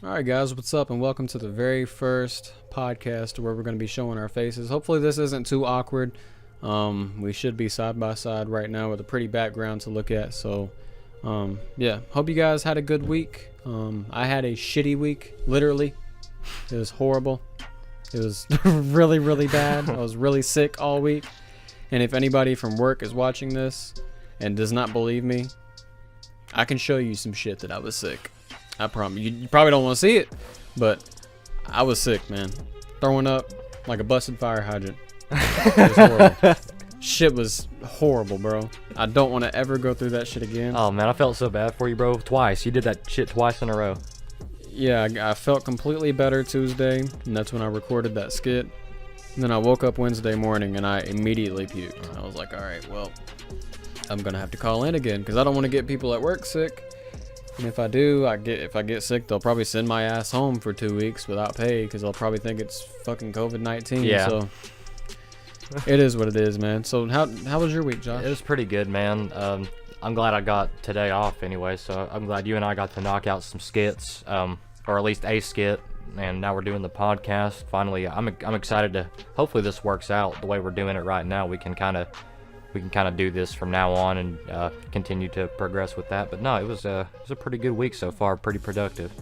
All right, guys, what's up? And welcome to the very first podcast where we're going to be showing our faces. Hopefully, this isn't too awkward. We should be side by side right now with a pretty background to look at. So, yeah, hope you guys had a good week. I had a shitty week, literally. It was horrible. It was really, really bad. I was really sick all week. And if anybody from work is watching this and does not believe me, I can show you some shit that I was sick. I promise. You probably don't want to see it, but I was sick, man. Throwing up like a busted fire hydrant. It was horrible. Shit was horrible, bro. I don't want to ever go through that shit again. Oh, man, I felt so bad for you, bro. Twice. You did that shit twice in a row. Yeah, I felt completely better Tuesday, and that's when I recorded that skit. And then I woke up Wednesday morning, and I immediately puked. I was like, all right, well, I'm going to have to call in again, because I don't want to get people at work sick. And if I do, if I get sick, they'll probably send my ass home for 2 weeks without pay, because they'll probably think it's fucking COVID-19. Yeah. So it is what it is, man. So how was your week, Josh? It was pretty good, man. I'm glad I got today off anyway, so I'm glad you and I got to knock out some skits, or at least a skit, and now we're doing the podcast. Finally, I'm excited to, hopefully this works out the way we're doing it right now. We can kind of do this from now on and continue to progress with that. But no, it was a pretty good week so far, pretty productive.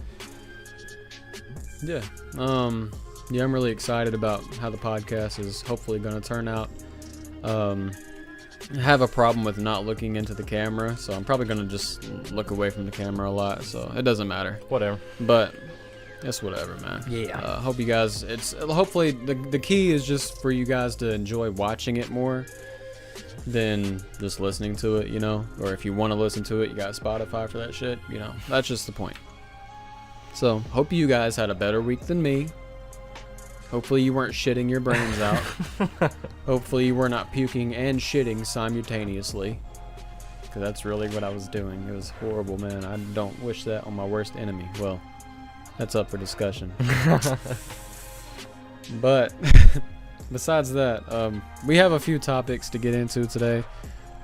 Yeah. Yeah, I'm really excited about how the podcast is hopefully going to turn out. I have a problem with not looking into the camera, so I'm probably going to just look away from the camera a lot, so it doesn't matter. Whatever. But it's whatever, man. Yeah. Hope you guys, hopefully the key is just for you guys to enjoy watching it more than just listening to it, you know? Or if you want to listen to it, you got Spotify for that shit, you know? That's just the point. So, hope you guys had a better week than me. Hopefully you weren't shitting your brains out. Hopefully you were not puking and shitting simultaneously. Because that's really what I was doing. It was horrible, man. I don't wish that on my worst enemy. Well, that's up for discussion. But besides that, we have a few topics to get into today.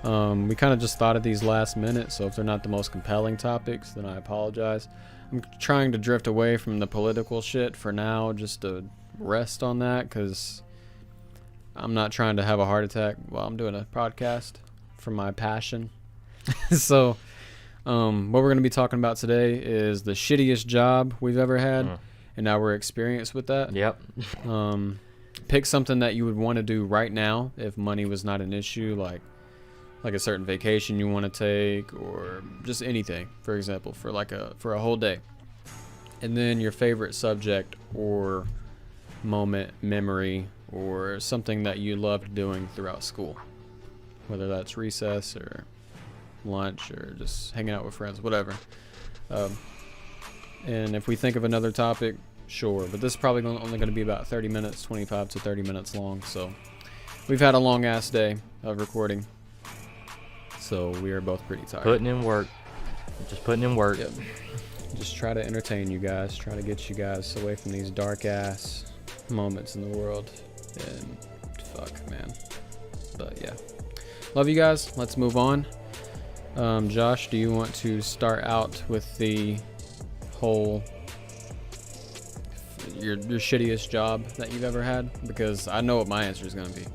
We kind of just thought of these last minute, so if they're not the most compelling topics, then I apologize. I'm trying to drift away from the political shit for now, just to rest on that, because I'm not trying to have a heart attack while I'm doing a podcast for my passion. So what we're going to be talking about today is the shittiest job we've ever had and our experience with that. Yep. Pick something that you would want to do right now if money was not an issue, like a certain vacation you want to take, or just anything, for example, for a whole day. And then your favorite subject or moment, memory, or something that you loved doing throughout school, whether that's recess or lunch or just hanging out with friends, whatever. And if we think of another topic, sure, but this is probably only going to be about 30 minutes, 25 to 30 minutes long. So we've had a long ass day of recording, so we are both pretty tired. Putting in work. Just putting in work. Yep. Just try to entertain you guys, try to get you guys away from these dark ass moments in the world. And fuck, man. But yeah, love you guys. Let's move on. Josh, do you want to start out with the whole your shittiest job that you've ever had? Because I know what my answer is going to be.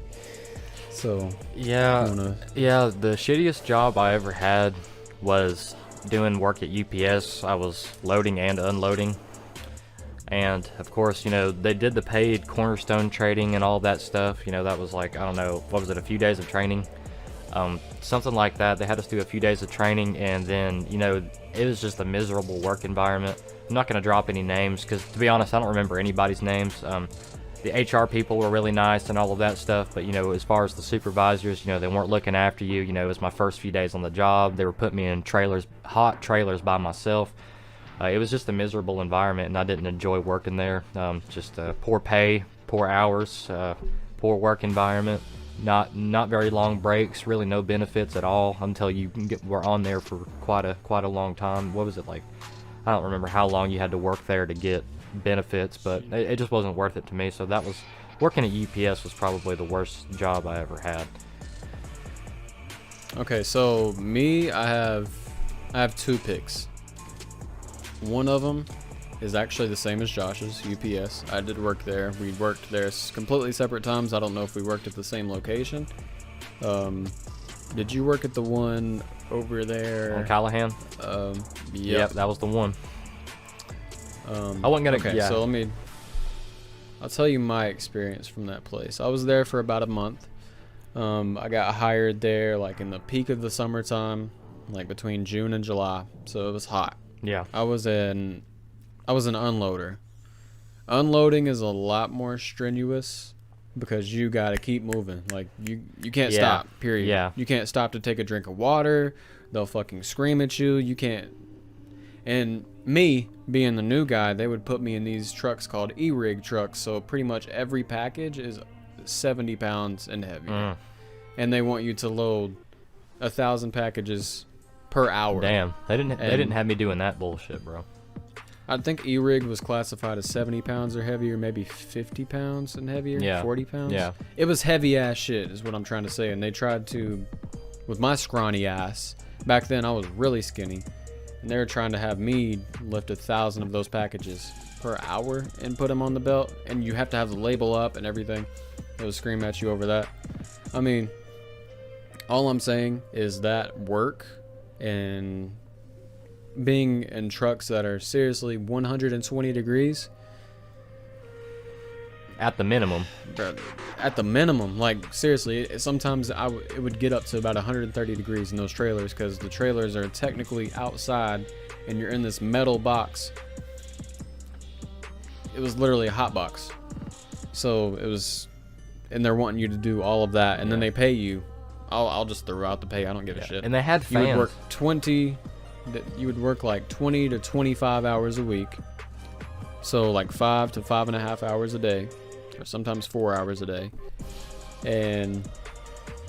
So Yeah, the shittiest job I ever had was doing work at UPS. I was loading and unloading. And of course, you know, they did the paid cornerstone trading and all that stuff. You know, that was like, I don't know, what was it, a few days of training? Something like that. They had us do a few days of training, and then, you know, it was just a miserable work environment. I'm not going to drop any names because, to be honest, I don't remember anybody's names. The HR people were really nice and all of that stuff, but, you know, as far as the supervisors, you know, they weren't looking after you. You know, it was my first few days on the job. They were putting me in trailers, hot trailers by myself. It was just a miserable environment, and I didn't enjoy working there. Just poor pay, poor hours, poor work environment, not very long breaks, really no benefits at all until you were on there for quite a long time. What was it like? I don't remember how long you had to work there to get benefits, but it just wasn't worth it to me. So that was, working at UPS was probably the worst job I ever had. Okay, so me, I have two picks. One of them is actually the same as Josh's, UPS. I did work there. We worked there completely separate times. I don't know if we worked at the same location. Did you work at the one over there? On Callahan? Yep, that was the one. I wasn't gonna. Okay, yeah. so I'll tell you my experience from that place. I was there for about a month. I got hired there like in the peak of the summertime, like between June and July, so it was hot. Yeah. I was an unloader. Unloading is a lot more strenuous because you gotta keep moving. Like you can't stop. Period. Yeah. You can't stop to take a drink of water. They'll fucking scream at you. You can't. And me being the new guy, they would put me in these trucks called e-rig trucks. So pretty much every package is 70 pounds and heavier, and they want you to load 1,000 packages per hour. Damn, they didn't have me doing that bullshit, bro. I think e-rig was classified as 70 pounds or heavier, maybe 50 pounds and heavier. Yeah. 40 pounds. Yeah. It was heavy ass shit, is what I'm trying to say. And they tried to, with my scrawny ass. Back then, I was really skinny, and they were trying to have me lift 1,000 of those packages per hour and put them on the belt, and you have to have the label up and everything. It was scream at you over that. I mean, all I'm saying is that work and being in trucks that are seriously 120 degrees At the minimum. at the minimum, like seriously, sometimes it would get up to about 130 degrees in those trailers, because the trailers are technically outside and you're in this metal box. It was literally a hot box, so it was, and they're wanting you to do all of that, and then they pay you. I'll just throw out the pay. I don't give a shit. And they had fans. You would work like 20 to 25 hours a week, so like 5 to 5.5 hours a day, or sometimes 4 hours a day. And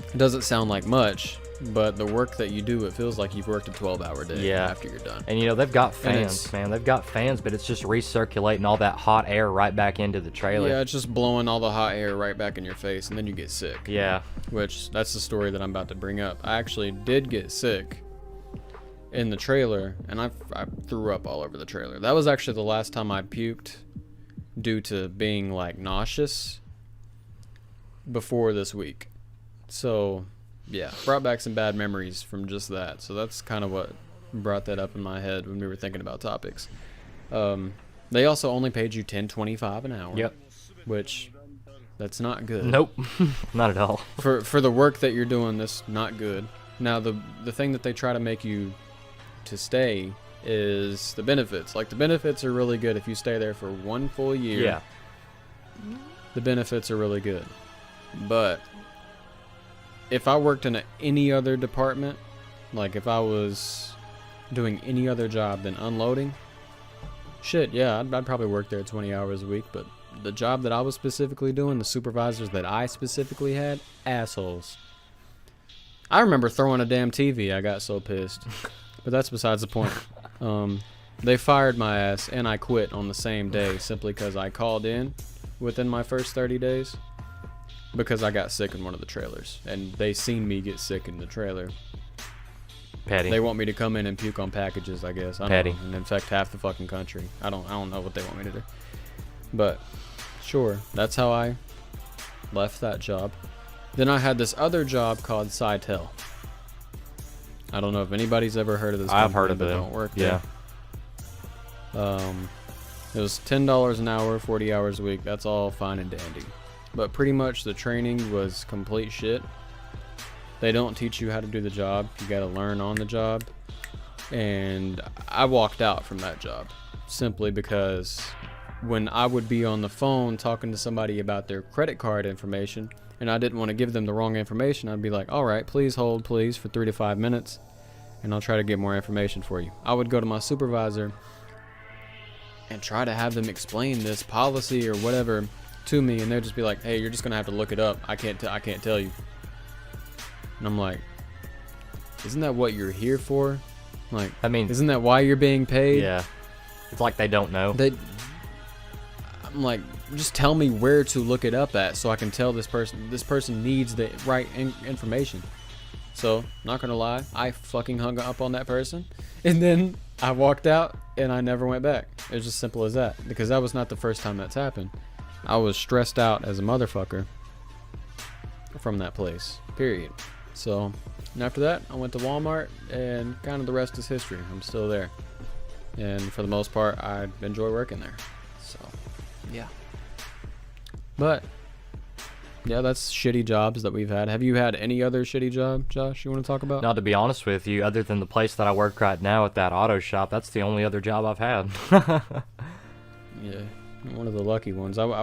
it doesn't sound like much, but the work that you do, it feels like you've worked a 12-hour day after you're done. And they've got fans, man. They've got fans, but it's just recirculating all that hot air right back into the trailer. Yeah, it's just blowing all the hot air right back in your face, and then you get sick. Yeah. Which, that's the story that I'm about to bring up. I actually did get sick in the trailer, and I threw up all over the trailer. That was actually the last time I puked due to being like nauseous before this week. So yeah, brought back some bad memories from just that. So that's kind of what brought that up in my head when we were thinking about topics. They also only paid you $10.25 an hour. Yep. Which, that's not good. Nope. Not at all. For the work that you're doing, that's not good. Now the thing that they try to make you to stay is the benefits. Like, the benefits are really good if you stay there for 1 full year. Yeah. The benefits are really good. But if I worked in any other department, like if I was doing any other job than unloading, shit, yeah, I'd probably work there 20 hours a week. But the job that I was specifically doing, the supervisors that I specifically had, assholes. I remember throwing a damn TV. I got so pissed. But that's besides the point. They fired my ass, and I quit on the same day simply because I called in within my first 30 days because I got sick in one of the trailers, and they seen me get sick in the trailer. Petty. They want me to come in and puke on packages, I guess. I don't Petty. know, and infect half the fucking country. I don't know what they want me to do. But sure, that's how I left that job. Then I had this other job called Sitel. I don't know if anybody's ever heard of this company. I've heard of but it. Don't work Yeah. there. It was $10 an hour, 40 hours a week. That's all fine and dandy. But pretty much the training was complete shit. They don't teach you how to do the job. You got to learn on the job. And I walked out from that job simply because when I would be on the phone talking to somebody about their credit card information, and I didn't want to give them the wrong information, I'd be like, all right, please hold, please, for 3 to 5 minutes, and I'll try to get more information for you. I would go to my supervisor and try to have them explain this policy or whatever to me, and they'd just be like, hey, you're just going to have to look it up. I can't tell you. And I'm like, isn't that what you're here for? Like, I mean, isn't that why you're being paid? Yeah. It's like they don't know. I'm like, just tell me where to look it up at so I can tell this person needs the right information. So, not gonna lie, I fucking hung up on that person. And then I walked out and I never went back. It was just simple as that, because that was not the first time that's happened. I was stressed out as a motherfucker from that place, period. So, and after that, I went to Walmart, and kind of the rest is history. I'm still there. And for the most part, I enjoy working there. So, yeah. But, yeah, that's shitty jobs that we've had. Have you had any other shitty job, Josh, you want to talk about? Now, to be honest with you, other than the place that I work right now at that auto shop, that's the only other job I've had. Yeah, one of the lucky ones. I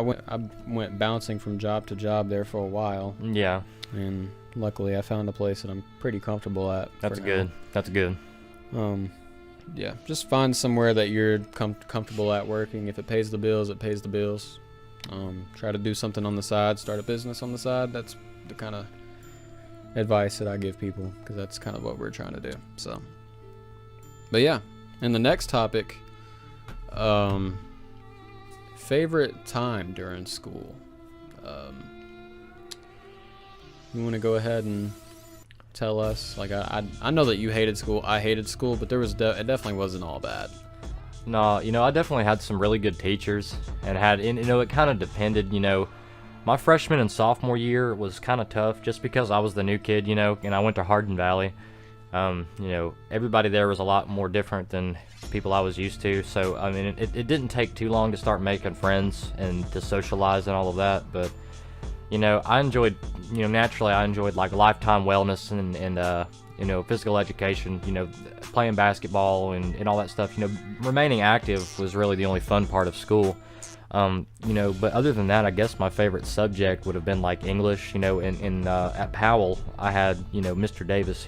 went bouncing from job to job there for a while. Yeah. And luckily I found a place that I'm pretty comfortable at. That's good. That's good. Yeah, just find somewhere that you're comfortable at working. If it pays the bills, it pays the bills. Try to do something on the side, start a business on the side. That's the kind of advice that I give people, because that's kind of what we're trying to do. So, but yeah, and the next topic, favorite time during school. You want to go ahead and tell us? Like, I know that you hated school. I hated school, but there was it definitely wasn't all bad. No, I definitely had some really good teachers, and it kind of depended, my freshman and sophomore year was kind of tough just because I was the new kid, and I went to Hardin Valley. Everybody there was a lot more different than people I was used to, so, I mean, it didn't take too long to start making friends and to socialize and all of that, but, I enjoyed, naturally I enjoyed, like, lifetime wellness and physical education, playing basketball and all that stuff. Remaining active was really the only fun part of school. But other than that, I guess my favorite subject would have been like English. At Powell, I had, Mr. Davis.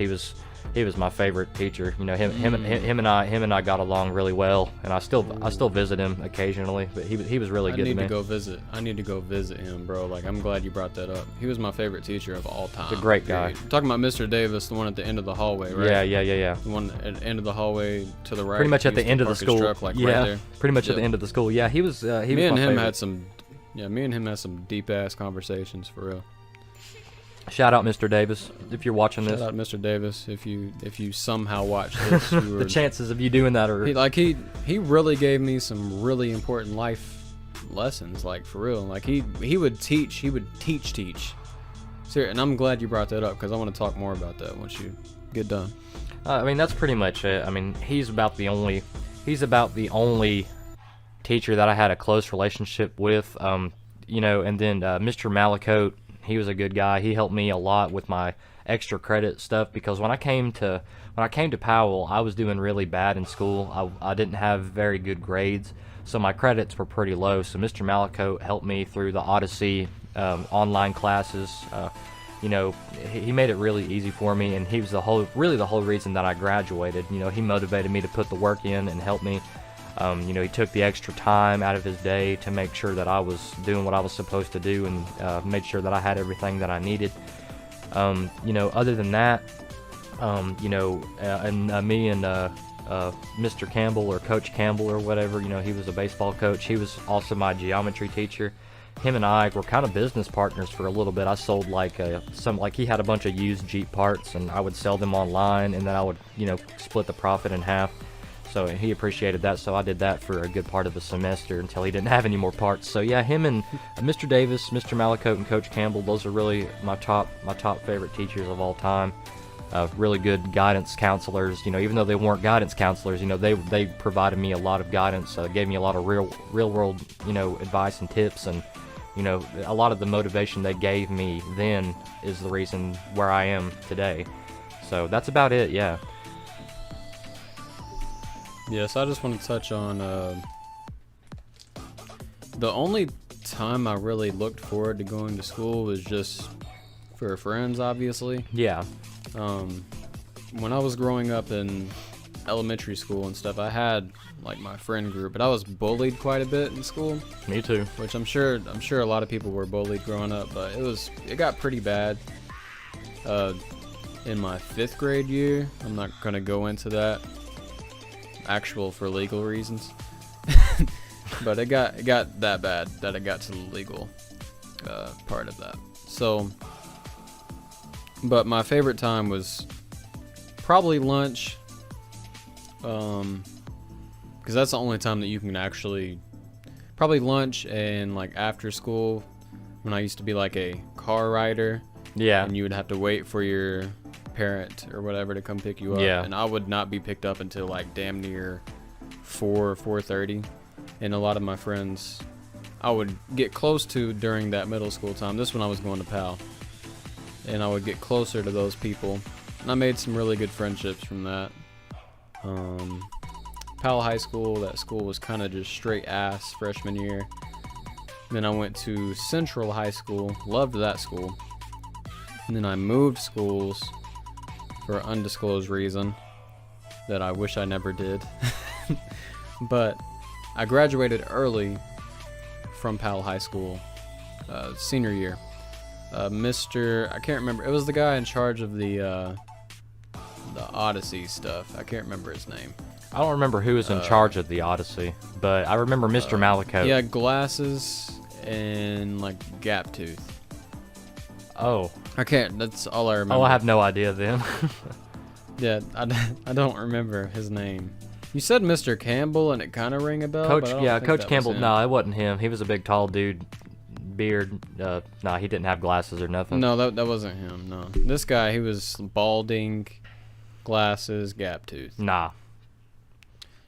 He was my favorite teacher. Him and I got along really well, and I still visit him occasionally. But he was really good to me. I need to go visit him, bro. Like, I'm glad you brought that up. He was my favorite teacher of all time. He's a great guy. You're talking about Mr. Davis, the one at the end of the hallway, right? Yeah. The one at the end of the hallway to the right. Pretty much at the end of the school. Right yeah. There. Pretty much at the end of the school. Yeah, he was. Me and him had some deep ass conversations for real. Shout out Mr. Davis if you're watching this. Shout out Mr. Davis if you somehow watch this. You were, the chances of you doing that are he really gave me some really important life lessons, like, for real. Like, he would teach. Seriously, and I'm glad you brought that up, because I want to talk more about that once you get done. I mean, that's pretty much it. I mean, he's about the only teacher that I had a close relationship with. And then Mr. Malicote, he was a good guy. He helped me a lot with my extra credit stuff, because when I came to Powell, I was doing really bad in school. I didn't have very good grades, so my credits were pretty low. So Mr. Malicote helped me through the Odyssey online classes. He made it really easy for me, and he was the whole reason that I graduated. He motivated me to put the work in and help me. He took the extra time out of his day to make sure that I was doing what I was supposed to do, and made sure that I had everything that I needed. Other than that, me and Mr. Campbell, or Coach Campbell or whatever, he was a baseball coach. He was also my geometry teacher. Him and I were kind of business partners for a little bit. I sold he had a bunch of used Jeep parts, and I would sell them online, and then I would, split the profit in half. So he appreciated that, so I did that for a good part of the semester until he didn't have any more parts. So yeah, him and Mr. Davis, Mr. Malicote, and Coach Campbell, those are really my top favorite teachers of all time. Really good guidance counselors. Even though they weren't guidance counselors, they provided me a lot of guidance, gave me a lot of real world, advice and tips, and a lot of the motivation they gave me then is the reason where I am today. So that's about it. Yeah. Yes, I just want to touch on the only time I really looked forward to going to school was just for friends, obviously. Yeah. When I was growing up in elementary school and stuff, I had like my friend group, but I was bullied quite a bit in school. Me too. Which I'm sure a lot of people were bullied growing up, but it got pretty bad in my 5th grade year. I'm not gonna go into that for legal reasons. But it got that bad that it got to the legal part of that. So, but my favorite time was probably lunch, because that's the only time that you can actually, probably lunch and like after school, when I used to be like a car rider. Yeah. And you would have to wait for your parent or whatever to come pick you up. Yeah. And I would not be picked up until like damn near 4:30. And a lot of my friends I would get close to during that middle school time. This when I was going to PAL. And I would get closer to those people. And I made some really good friendships from that. PAL High School, that school was kind of just straight ass freshman year. Then I went to Central High School, loved that school. And then I moved schools for an undisclosed reason that I wish I never did. But I graduated early from PAL High School, senior year. I can't remember, it was the guy in charge of the Odyssey stuff. I can't remember his name. I don't remember who was in charge of the Odyssey, but I remember Mr. Malico. He had glasses and like gap tooth. Oh. That's all I remember. Oh, I have no idea then. Yeah, I don't remember his name. You said Mr. Campbell, and it kind of rang a bell. Coach, but I don't yeah, think Coach that Campbell. was him. No, it wasn't him. He was a big, tall dude, beard. Nah, he didn't have glasses or nothing. No, that wasn't him. No, this guy, he was balding, glasses, gap tooth. Nah.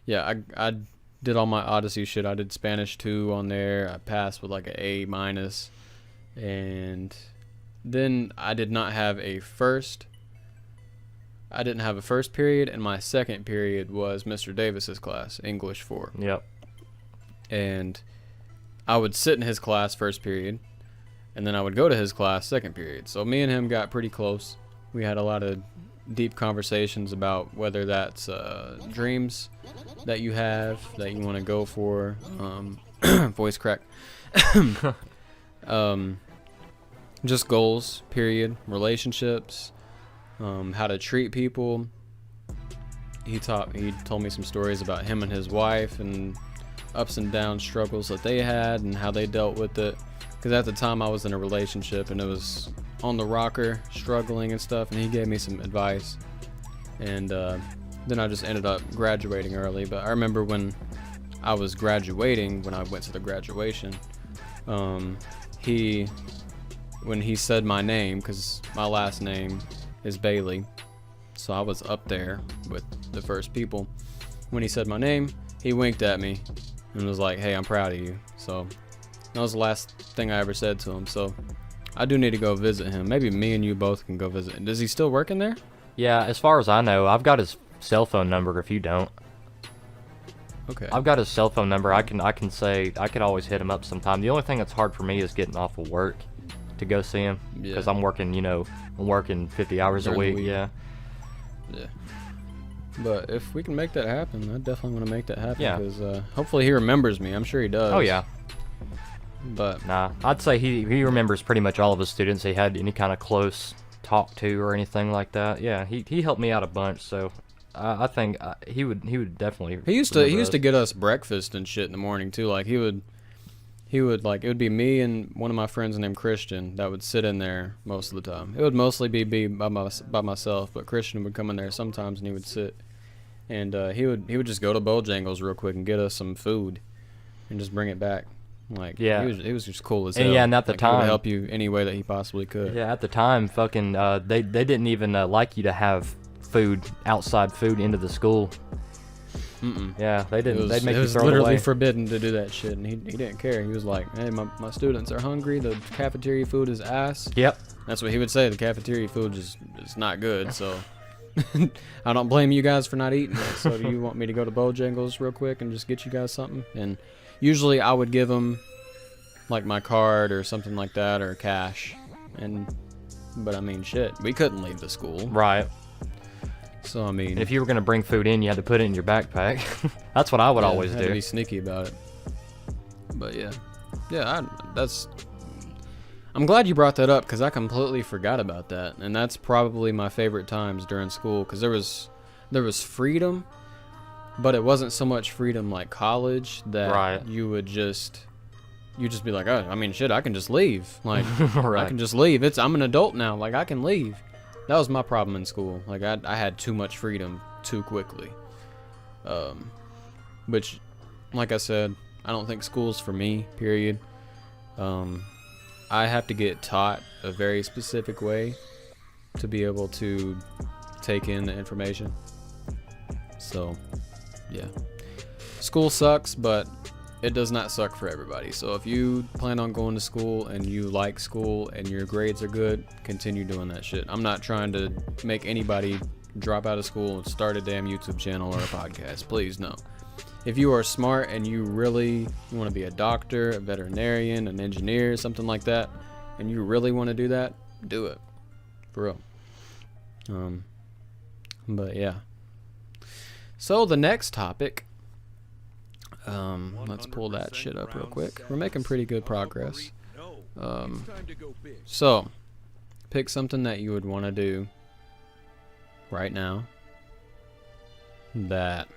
Yeah, I did all my Odyssey shit. I did Spanish 2 on there. I passed with like an A-, and then I did not have a first. I didn't have a first period, and my second period was Mr. Davis's class, English 4. Yep. And I would sit in his class first period, and then I would go to his class second period. So me and him got pretty close. We had a lot of deep conversations about whether that's dreams that you have that you want to go for, voice crack, just goals, period, relationships, how to treat people. He told me some stories about him and his wife and ups and downs, struggles that they had and how they dealt with it. Because at the time I was in a relationship and it was on the rocker, struggling and stuff, and he gave me some advice. And then I just ended up graduating early. But I remember when I was graduating, when I went to the graduation, when he said my name, because my last name is Bailey, so I was up there with the first people. When he said my name, he winked at me and was like, "Hey, I'm proud of you." So that was the last thing I ever said to him. So I do need to go visit him. Maybe me and you both can go visit him. Does he still work in there? Yeah, as far as I know, I've got his cell phone number if you don't. Okay. I've got his cell phone number. I can say I could always hit him up sometime. The only thing that's hard for me is getting off of work to go see him, because I'm working, I'm working 50 hours a week. Yeah. But if we can make that happen, I definitely want to make that happen. Yeah. Because hopefully he remembers me. I'm sure he does. Oh yeah. But Nah, I'd say he remembers pretty much all of his students he had any kind of close talk to or anything like that. Yeah, he helped me out a bunch, so I think he would definitely. He used to get us breakfast and shit in the morning too. Like he would like, it would be me and one of my friends named Christian that would sit in there most of the time. It would mostly be by myself, but Christian would come in there sometimes and he would sit, and he would just go to Bojangles real quick and get us some food and just bring it back. Like, yeah, he was just cool as and hell. yeah, and at the like, time, he would help you any way that he possibly could. Yeah, at the time, fucking they didn't even like you to have outside food into the school. Mm-mm. Yeah, they didn't. They'd make it you was throw it literally away. forbidden to do that shit, and he didn't care. He was like, "Hey, my students are hungry. The cafeteria food is ass." Yep. That's what he would say. The cafeteria food is not good, so I don't blame you guys for not eating it. So do you want me to go to Bojangles real quick and just get you guys something? And usually I would give them like my card or something like that, or cash. But I mean, shit, we couldn't leave the school. Right. So I mean, And if you were gonna bring food in, you had to put it in your backpack. That's what I would always had do. to be sneaky about it. But yeah, I'm glad you brought that up, because I completely forgot about that, and that's probably my favorite times during school, because there was freedom, but it wasn't so much freedom like college that Right. you just be like, oh, I mean, shit, I can just leave. Like, Right. I can just leave. I'm an adult now. Like, I can leave. That was my problem in school. Like, I had too much freedom too quickly. which, like I said, I don't think school's for me, period. I have to get taught a very specific way to be able to take in the information. So, yeah. School sucks, but it does not suck for everybody. So if you plan on going to school and you like school and your grades are good, continue doing that shit. I'm not trying to make anybody drop out of school and start a damn YouTube channel or a podcast. Please, no. If you are smart and you want to be a doctor, a veterinarian, an engineer, something like that, and you really want to do that, do it. For real. But yeah. So the next topic, let's pull that shit up real quick. We're making pretty good progress. So pick something that you would want to do right now that,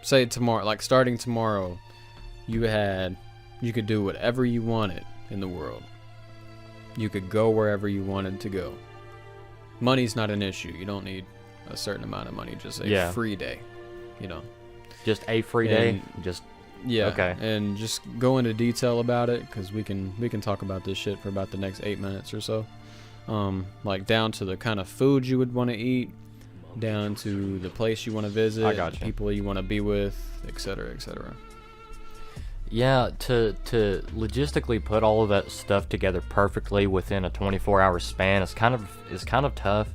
say tomorrow, like starting tomorrow, you could do whatever you wanted in the world. You could go wherever you wanted to go. Money's not an issue. You don't need a certain amount of money. Just a free day, Just a free day? Just yeah. Okay. And just go into detail about it, because we can talk about this shit for about the next 8 minutes or so. Like down to the kind of food you would want to eat, down to the place you want to visit, I got you. people you want to be with, etc., etc. Yeah, to logistically put all of that stuff together perfectly within a 24-hour span is kind of tough.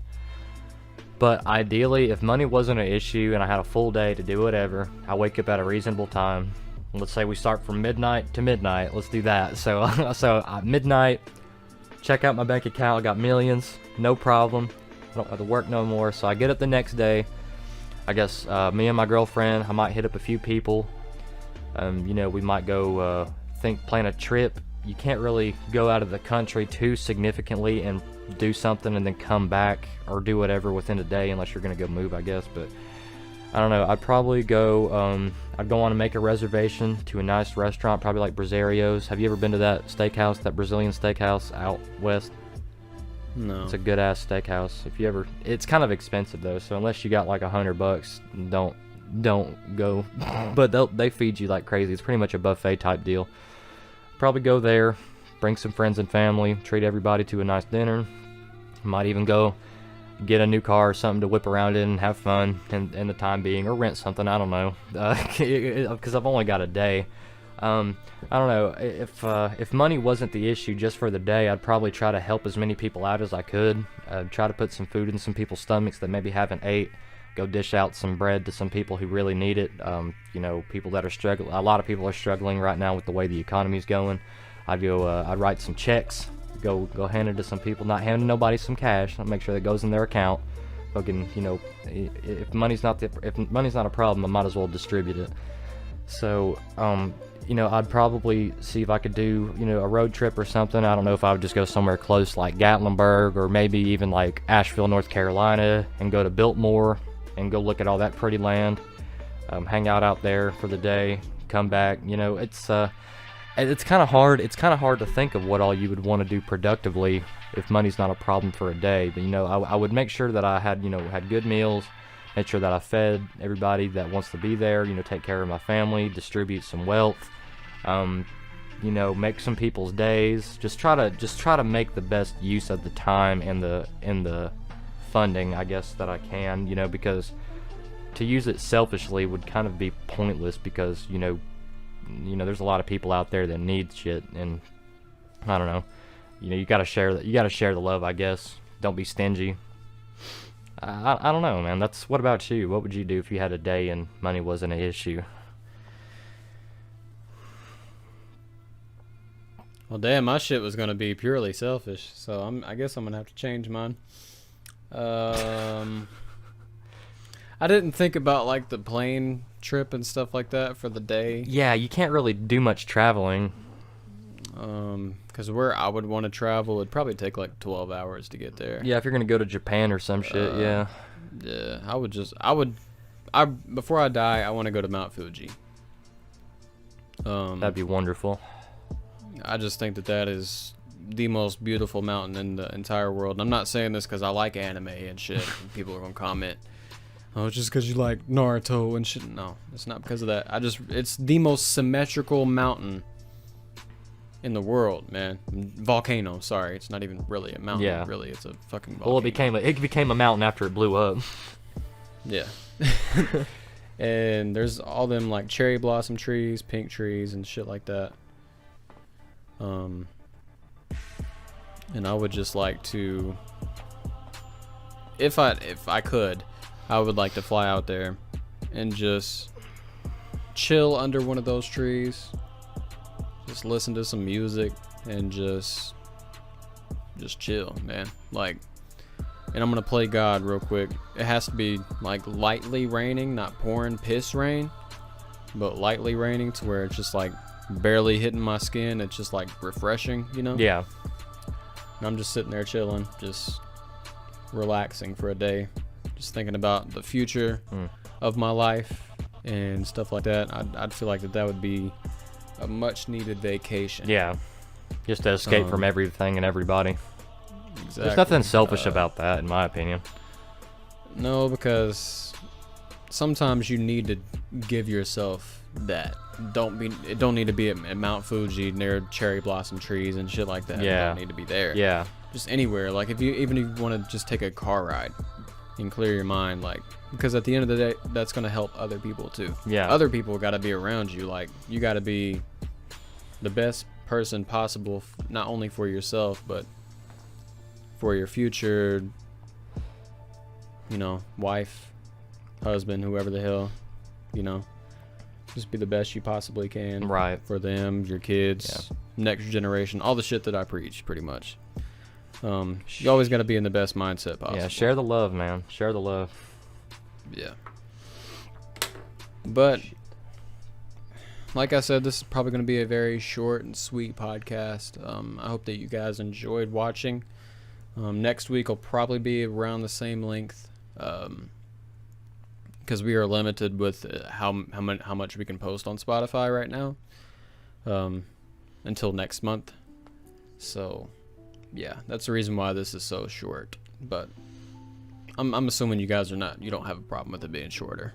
But ideally, if money wasn't an issue and I had a full day to do whatever, I wake up at a reasonable time. Let's say we start from midnight to midnight. Let's do that. So midnight, check out my bank account. I got millions, no problem. I don't have to work no more. So I get up the next day. I guess me and my girlfriend, I might hit up a few people. We might go plan a trip. You can't really go out of the country too significantly and do something and then come back or do whatever within a day, unless you're gonna go move, I guess. But I don't know. I'd probably go. I'd go on and make a reservation to a nice restaurant, probably like Brazario's. Have you ever been to that steakhouse, that Brazilian steakhouse out west? No. It's a good ass steakhouse. If you ever, it's kind of expensive though. So unless you got like $100, don't go. But they feed you like crazy. It's pretty much a buffet type deal. Probably go there, bring some friends and family, treat everybody to a nice dinner. Might even go get a new car or something to whip around in and have fun in the time being, or rent something. I don't know, because I've only got a day. I don't know, if money wasn't the issue just for the day, I'd probably try to help as many people out as I could. Try to put some food in some people's stomachs that maybe haven't ate. Go dish out some bread to some people who really need it. People that are struggling. A lot of people are struggling right now with the way the economy's going. I'd write some checks, go hand it to some people, not handing nobody some cash. I'll make sure that goes in their account. Fucking, if money's not a problem, I might as well distribute it. So, I'd probably see if I could do, a road trip or something. I don't know if I would just go somewhere close like Gatlinburg, or maybe even like Asheville, North Carolina, and go to Biltmore and go look at all that pretty land. Hang out there for the day, come back. It's kind of hard. It's kind of hard to think of what all you would want to do productively if money's not a problem for a day. But I would make sure that I had had good meals, make sure that I fed everybody that wants to be there. Take care of my family, distribute some wealth. Make some people's days. Just try to make the best use of the time and the funding, I guess, that I can. Because to use it selfishly would kind of be pointless, because there's a lot of people out there that need shit, and I don't know. You gotta share the love, I guess. Don't be stingy. I don't know, man. What about you? What would you do if you had a day and money wasn't an issue? Well, damn, my shit was gonna be purely selfish, so I guess I'm gonna have to change mine. I didn't think about like the plane trip and stuff like that for the day. Yeah, you can't really do much traveling. Because where I would want to travel, it'd probably take like 12 hours to get there. Yeah, if you're gonna go to Japan or some shit, yeah. Yeah, before I die, I want to go to Mount Fuji. That'd be wonderful. I just think that is the most beautiful mountain in the entire world. And I'm not saying this because I like anime and shit, and people are gonna comment. oh, just because you like Naruto and shit. No, it's not because of that. It's the most symmetrical mountain in the world, man. Volcano, sorry. It's not even really a mountain. Yeah. Really, it's a fucking volcano. Well, it became a mountain after it blew up. Yeah. And there's all them like cherry blossom trees, pink trees, and shit like that. And I would just like to, if I could, I would like to fly out there and just chill under one of those trees, just listen to some music and just chill, man. Like, and I'm gonna play God real quick. It has to be like lightly raining, not pouring piss rain, but lightly raining to where it's just like barely hitting my skin. It's just like refreshing, you know? Yeah. And I'm just sitting there chilling, just relaxing for a day, just thinking about the future of my life and stuff like that. I'd feel like that would be a much needed vacation. Yeah. Just to escape from everything and everybody. Exactly. There's nothing selfish about that, in my opinion. No, because sometimes you need to give yourself that. It don't need to be at Mount Fuji near cherry blossom trees and shit like that. Yeah. You don't need to be there. Yeah. Just anywhere. Like even if you want to just take a car ride and clear your mind, like, because at the end of the day, that's gonna help other people too. Yeah. Other people got to be around you. Like, you got to be the best person possible, not only for yourself but for your future, you know, wife, husband, whoever the hell, you know. Just be the best you possibly can. Right. For them, your kids, next generation, all the shit that I preach, pretty much. You always got to be in the best mindset possible. Yeah, share the love, man. Share the love. Yeah. But, like I said, this is probably going to be a very short and sweet podcast. I hope that you guys enjoyed watching. Next week will probably be around the same length, because we are limited with how much we can post on Spotify right now, until next month. So, yeah, that's the reason why this is so short. But I'm assuming you don't have a problem with it being shorter.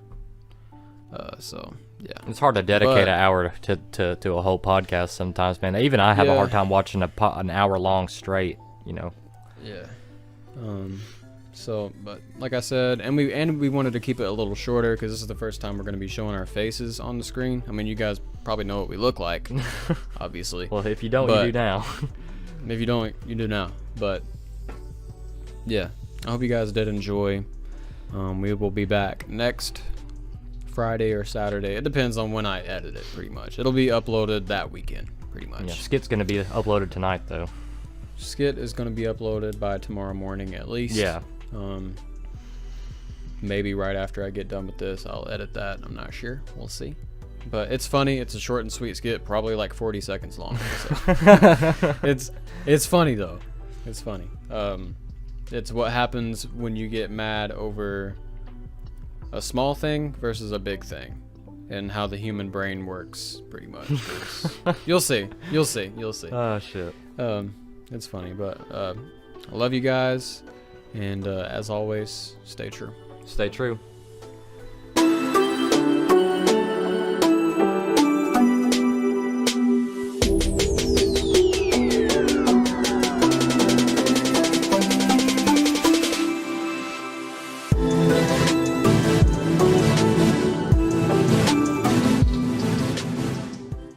So yeah, it's hard to dedicate an hour to a whole podcast sometimes, man. Even I have a hard time watching an hour long straight, you know. Yeah. So, but like I said, and we wanted to keep it a little shorter because this is the first time we're going to be showing our faces on the screen. I mean, you guys probably know what we look like, obviously. Well, if you don't, you do now. If you don't, you do now. But yeah, I hope you guys did enjoy. We will be back next Friday or Saturday. It depends on when I edit it, pretty much. It'll be uploaded that weekend, pretty much. Yeah, Skit's going to be uploaded tonight, though. Skit is going to be uploaded by tomorrow morning at least. Yeah. Maybe right after I get done with this, I'll edit that. I'm not sure. We'll see. But it's funny. It's a short and sweet skit, probably like 40 seconds long. So. It's funny though. It's funny. It's what happens when you get mad over a small thing versus a big thing, and how the human brain works, pretty much. You'll see. Oh shit. It's funny, but I love you guys, and as always, stay true. Stay true.